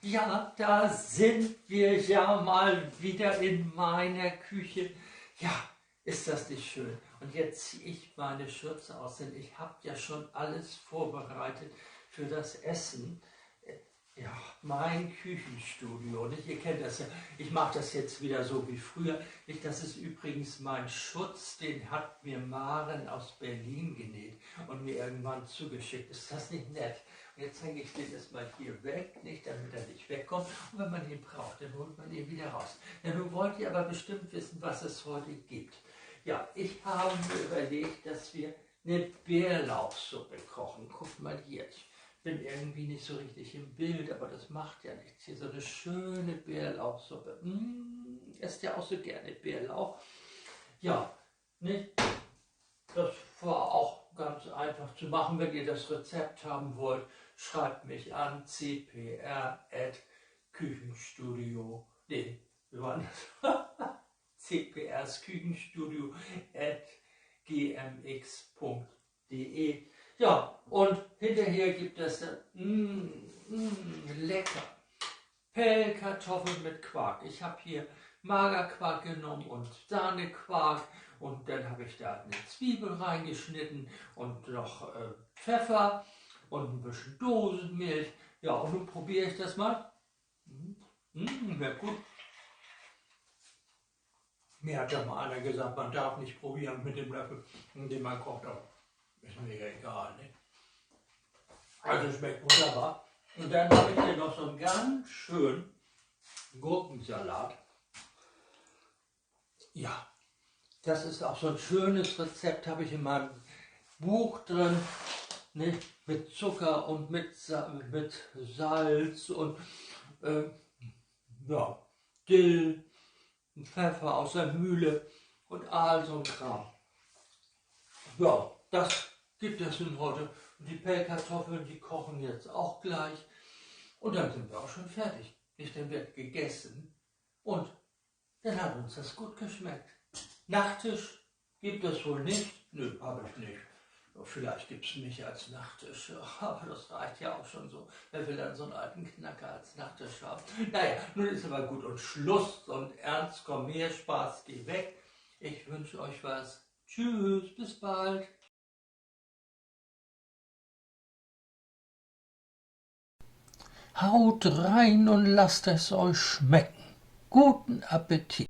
Ja, da sind wir ja mal wieder in meiner Küche. Ja, ist das nicht schön? Und jetzt ziehe ich meine Schürze aus, denn ich habe ja schon alles vorbereitet für das Essen. Ja, mein Küchenstudio. Nicht? Ihr kennt das ja. Ich mache das jetzt wieder so wie früher. Nicht, das ist übrigens mein Schutz, den hat mir Maren aus Berlin genäht und mir irgendwann zugeschickt. Ist das nicht nett? Und jetzt hänge ich den erstmal hier weg, nicht, damit er nicht wegkommt. Und wenn man ihn braucht, dann holt man ihn wieder raus. Ja, nun wollt ihr aber bestimmt wissen, was es heute gibt. Ja, ich habe mir überlegt, dass wir eine Bärlauchsuppe kochen. Guckt mal hier, ich bin irgendwie nicht so richtig im Bild, aber das macht ja nichts. Hier so eine schöne Bärlauchsuppe. Esst ja auch so gerne Bärlauch. Ja, ne? Das war auch ganz einfach zu machen. Wenn ihr das Rezept haben wollt, schreibt mich an cpr@küchenstudio. Nee, wir waren das? cprskuchenstudio@gmx.de. Ja, und hinterher gibt es dann lecker Pellkartoffeln mit Quark. Ich habe hier Magerquark genommen und Sahnequark und dann habe ich da eine Zwiebel reingeschnitten und noch Pfeffer und ein bisschen Dosenmilch. Ja, und nun probiere ich das mal. Wäre gut. Mir hat ja mal einer gesagt, man darf nicht probieren mit dem Löffel, in dem man kocht. Aber ist mir ja egal. Ne? Also schmeckt wunderbar. Und dann habe ich hier noch so einen ganz schönen Gurkensalat. Ja, das ist auch so ein schönes Rezept, habe ich in meinem Buch drin. Ne? Mit Zucker und mit Salz und ja, Dill, Pfeffer aus der Mühle und all so ein Kram. Ja, das gibt es nun heute. Und die Pellkartoffeln, die kochen jetzt auch gleich. Und dann sind wir auch schon fertig. Nicht, dann wird gegessen. Und dann hat uns das gut geschmeckt. Nachtisch gibt es wohl nicht. Nö, habe ich nicht. Vielleicht gibt es mich als Nachtisch, aber das reicht ja auch schon so. Wer will dann so einen alten Knacker als Nachtisch haben? Naja, nun ist aber gut und Schluss und ernst, komm her, Spaß, geh weg. Ich wünsche euch was. Tschüss, bis bald. Haut rein und lasst es euch schmecken. Guten Appetit.